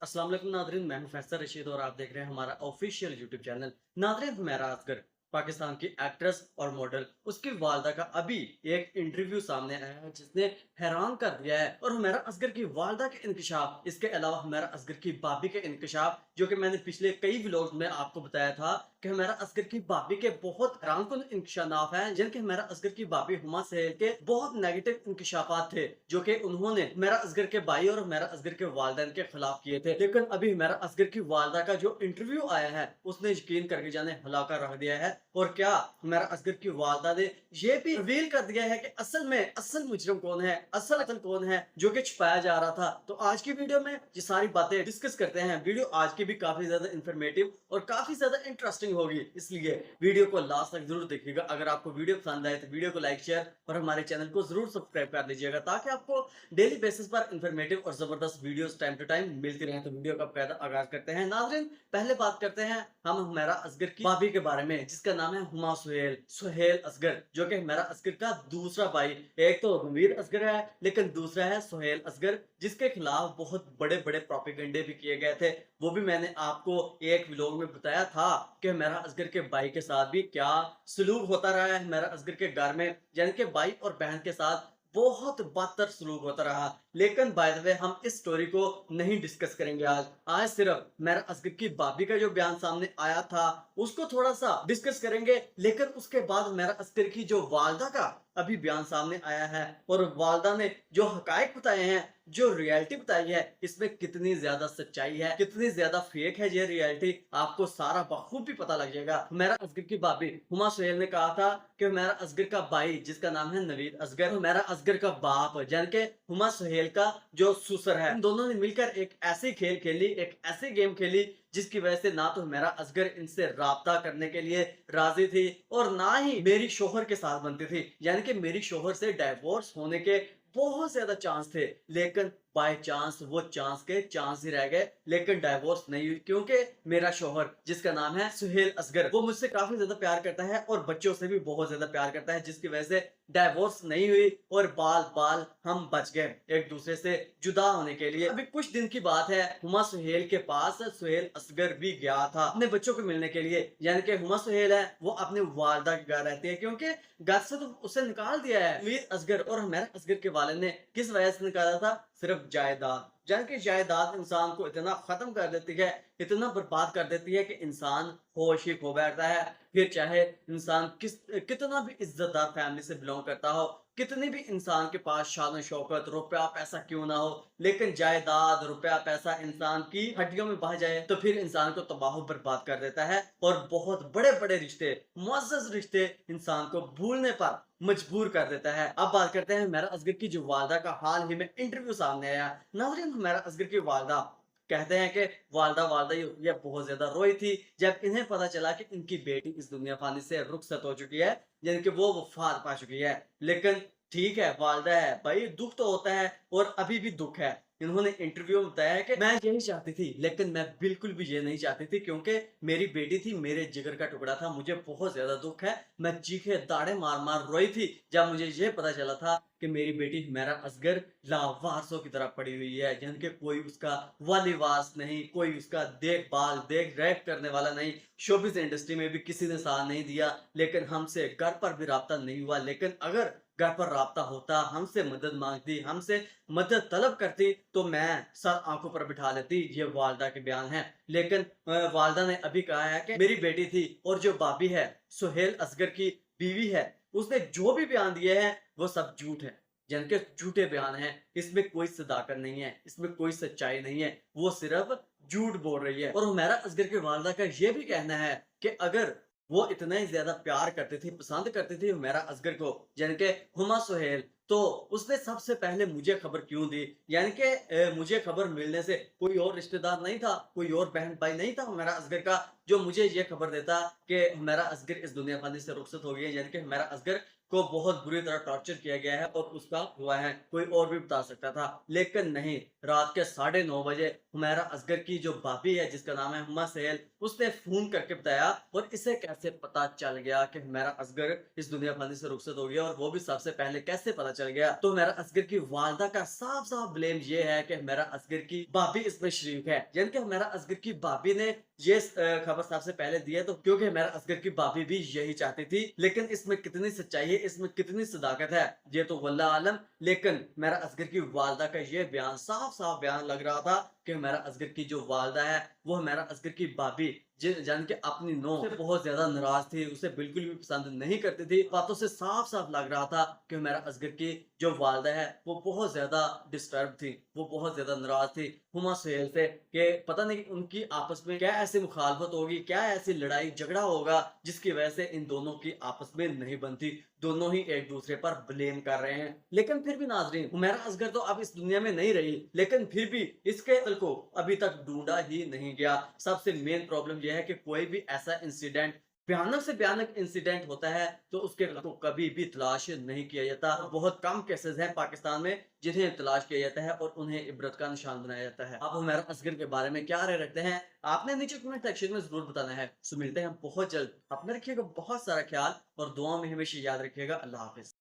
अस्सलाम वालेकुम नादरीन, मैं हूं फैसल रशीद और आप देख रहे हैं हमारा ऑफिशियल यूट्यूब चैनल। नादरीन, हुमैरा असगर पाकिस्तान की एक्ट्रेस और मॉडल, उसकी वालदा का अभी एक इंटरव्यू सामने आया है जिसने हैरान कर दिया है। और हुमैरा असगर की वालदा के इंकशाफ, इसके अलावा हुमैरा असगर की भाभी के इंकशाफ, जो कि मैंने पिछले कई व्लॉग्स में आपको बताया था कि हुमैरा असगर की भाभी के बहुत हैरानकुन इंकशाफ हैं, जिनके हुमैरा असगर की भाभी हुमा सहेल के बहुत नेगेटिव इंकशाफात थे जो कि उन्होंने हुमैरा असगर के भाई और हुमैरा असगर के वालिदैन के खिलाफ किए थे। लेकिन अभी हुमैरा असगर की वालदा का जो इंटरव्यू आया है उसने यकीन करके जाने हिला कर रख दिया है। और क्या हुमैरा असगर की वालदा ने ये भी रिवील कर दिया है कि असल में असल मुजरिम कौन है, असल कौन है जो कि छुपाया जा रहा था। तो आज की वीडियो में ये सारी बातें डिस्कस करते हैं। वीडियो आज की भी काफी ज्यादा इंफॉर्मेटिव और काफी ज्यादा इंटरेस्टिंग होगी, इसलिए वीडियो को लास्ट तक जरूर देखिएगा। अगर आपको वीडियो पसंद आए तो वीडियो को लाइक, शेयर और हमारे चैनल को जरूर सब्सक्राइब कर लीजिएगा, ताकि आपको डेली बेसिस पर इंफॉर्मेटिव और जबरदस्त वीडियोस टाइम टू टाइम मिलती रहे। तो वीडियो का पहला आगाज करते हैं। नाज़रीन, पहले बात करते हैं हम हुमैरा असगर की भाभी के बारे में, जिसका नाम है हुमा सुहेल असगर, जो कि हुमैरा असगर का दूसरा भाई। एक तो रणवीर असगर है, लेकिन दूसरा है सुहेल असगर, जिसके खिलाफ बहुत बड़े बड़े प्रोपेगेंडे भी किए गए थे। वो भी मैंने आपको एक व्लॉग में बताया था कि हुमैरा असगर के भाई के साथ भी क्या सलूक होता रहा है। हुमैरा असगर के घर में यानी कि भाई और बहन के साथ बहुत बदतर सलूक होता रहा। लेकिन बाय द वे हम इस स्टोरी को नहीं डिस्कस करेंगे आज सिर्फ हुमैरा असगर की भाभी का जो बयान सामने आया था उसको थोड़ा सा डिस्कस करेंगे। लेकिन उसके बाद हुमैरा असगर की जो वालदा का अभी बयान सामने आया है और वालदा ने जो हकायक बताए हैं, जो रियलिटी बताई है, इसमें कितनी ज्यादा सच्चाई है, कितनी ज्यादा फेक है ये रियलिटी, आपको सारा बखूबी पता लग जाएगा। हुमैरा असगर की भाभी हुमा सुहेल ने कहा था कि हुमैरा असगर का भाई, जिसका नाम है नवीद असगर, हुमैरा असगर का बाप यानी कि हुमा सुहेल का जो सुसर है, इन दोनों ने मिलकर एक ऐसी खेल खेली, एक ऐसी गेम खेली जिसकी वजह से ना तो हुमैरा असगर इनसे राब्ता करने के लिए राजी थी और ना ही मेरी शोहर के साथ बनती थी। यानी कि मेरी शोहर से डाइवोर्स होने के बहुत ज्यादा चांस थे, लेकिन बाय चांस वो चांस के चांस ही रह गए, लेकिन डाइवोर्स नहीं हुई, क्योंकि मेरा शोहर, जिसका नाम है सुहेल असगर, वो मुझसे काफी ज्यादा प्यार करता है और बच्चों से भी बहुत ज्यादा प्यार करता है, जिसकी वजह से डाइवोर्स नहीं हुई और बाल बाल हम बच गए एक दूसरे से जुदा होने के लिए। अभी कुछ दिन की बात है, हुमा सुहेल के पास सुहेल असगर भी गया था अपने बच्चों को मिलने के लिए। यानी कि हुमा सुहेल है वो अपनी वालदा के घर रहती है, क्योंकि घर से तो उसे निकाल दिया है वीर असगर और हुमैरा असगर के वालिद ने। किस वजह से निकाला था? सिर्फ जायदाद। जान के जायदाद इंसान को इतना खत्म कर देती है, इतना बर्बाद कर देती है कि इंसान होश ही खो बैठता है। फिर चाहे इंसान कितना भी इज्जतदार फैमिली से बिलोंग करता हो, कितनी भी इंसान के पास शान शौकत रुपया पैसा क्यों ना हो, लेकिन जायदाद रुपया पैसा इंसान की हड्डियों में बह जाए तो फिर इंसान को तबाह बर्बाद कर देता है और बहुत बड़े बड़े रिश्ते, मुअज़्ज़ज़ रिश्ते इंसान को भूलने पर मजबूर कर देता है। अब बात करते हैं हुमैरा असगर की जो वालदा का हाल ही में इंटरव्यू सामने आया। नाज़रीन, हुमैरा असगर की वालदा कहते हैं कि वालदा वालदा ही होती है, बहुत ज्यादा रोई थी जब इन्हें पता चला कि इनकी बेटी इस दुनिया फानी से रुखसत हो चुकी है, यानी कि वो वफात पा चुकी है। लेकिन ठीक है, वालदा है भाई, दुख तो होता है और अभी भी दुख है। इन्होंने इंटरव्यू में बताया है कि मैं यही चाहती थी, लेकिन मैं बिल्कुल भी ये नहीं चाहती थी, क्योंकि मेरी बेटी थी, मेरे जिगर का टुकड़ा था, मुझे बहुत ज्यादा दुख है। मैं चीखे दाड़े मार मार रोई थी जब मुझे ये पता चला था कि मेरी बेटी हुमैरा असगर लावारसों की तरह पड़ी हुई है, यानी कि कोई उसका वालिवास नहीं, कोई उसका देखभाल देख रेख करने वाला नहीं। शोबिस इंडस्ट्री में भी किसी ने साथ नहीं दिया, लेकिन हमसे घर पर भी राब्ता नहीं हुआ। लेकिन अगर घर पर राब्ता होता, हमसे मदद मांगती, हमसे मदद तलब करती, तो मैं सर आंखों पर बिठा लेती। ये वालदा के बयान है। लेकिन वालदा ने अभी कहा है कि मेरी बेटी थी और जो भाभी है सुहेल असगर की बीवी है, उसने जो भी बयान दिए हैं वो सब झूठ है, यानी कि झूठे बयान हैं। इसमें कोई सदाकत नहीं है, इसमें कोई सच्चाई नहीं है, वो सिर्फ झूठ बोल रही है। और हुमैरा असगर के वालदा का ये भी कहना है कि अगर वो इतना ही ज्यादा प्यार करती थी, पसंद करती थी हुमैरा असगर को, यानी कि हुमा सुहेल, तो उसने सबसे पहले मुझे खबर क्यों दी? यानी कि मुझे खबर मिलने से कोई और रिश्तेदार नहीं था, कोई और बहन भाई नहीं था हुमैरा असगर का जो मुझे ये खबर देता कि हुमैरा असगर इस दुनिया फानी से रुखसत हो गई है। यानी कि हुमैरा असगर को बहुत बुरी तरह टॉर्चर किया गया है और उसका हुआ है, कोई और भी बता सकता था। लेकिन नहीं, रात के 9:30 बजे हुमैरा असगर की जो भाभी है, जिसका नाम है हुमा सहेल, उसने फोन करके बताया। और इसे कैसे पता चल गया कि हुमैरा असगर इस दुनिया फानी से रुखसत हो गया, और वो भी सबसे पहले कैसे पता चल गया तो हुमैरा असगर की वालदा का साफ साफ ब्लेम ये है कि हुमैरा असगर की भाभी इसमें शरीक है, यानी कि हुमैरा असगर की भाभी ने ये खबर सबसे पहले दी है, तो क्योंकि हुमैरा असगर की भाभी भी यही चाहती थी। लेकिन इसमें कितनी सच्चाई है, इसमें कितनी सदाकत है, ये तो वल्लाह आलम। लेकिन हुमैरा असगर की वालदा का ये बयान साफ साफ बयान लग रहा था कि हुमैरा असगर की जो वालदा है वो हुमैरा असगर की भाभी जान के अपनी नौं से बहुत ज्यादा नाराज थी, उसे बिल्कुल भी पसंद नहीं करती थी। बातों से साफ साफ लग रहा था कि हुमैरा असगर की जो वालदा है वो बहुत ज्यादा डिस्टर्ब थी, वो बहुत ज्यादा नाराज थी हुमा सुहेल से, कि पता नहीं उनकी आपस में क्या ऐसी मुखालफत होगी, क्या ऐसी लड़ाई झगड़ा होगा जिसकी वजह से इन दोनों की आपस में नहीं बनती। दोनों ही एक दूसरे पर ब्लेम कर रहे हैं। लेकिन फिर भी नाजरीन, हुमैरा असगर तो अब इस दुनिया में नहीं रही, लेकिन फिर भी इसके कत्ल को अभी तक ढूंढा ही नहीं गया। सबसे मेन प्रॉब्लम यह है कि कोई भी ऐसा इंसिडेंट, भयानक से भयानक इंसिडेंट होता है तो उसके को कभी भी तलाश नहीं किया जाता। बहुत कम केसेस हैं पाकिस्तान में जिन्हें तलाश किया जाता है और उन्हें इबरत का निशान बनाया जाता है। आप हुमैरा असगर के बारे में क्या राय रखते हैं, आपने नीचे कमेंट सेक्शन में जरूर बताना है। सो मिलते हैं हम बहुत जल्द। अपने रखिएगा बहुत सारा ख्याल और दुआ में हमेशा याद रखिएगा। अल्लाह हाफिज।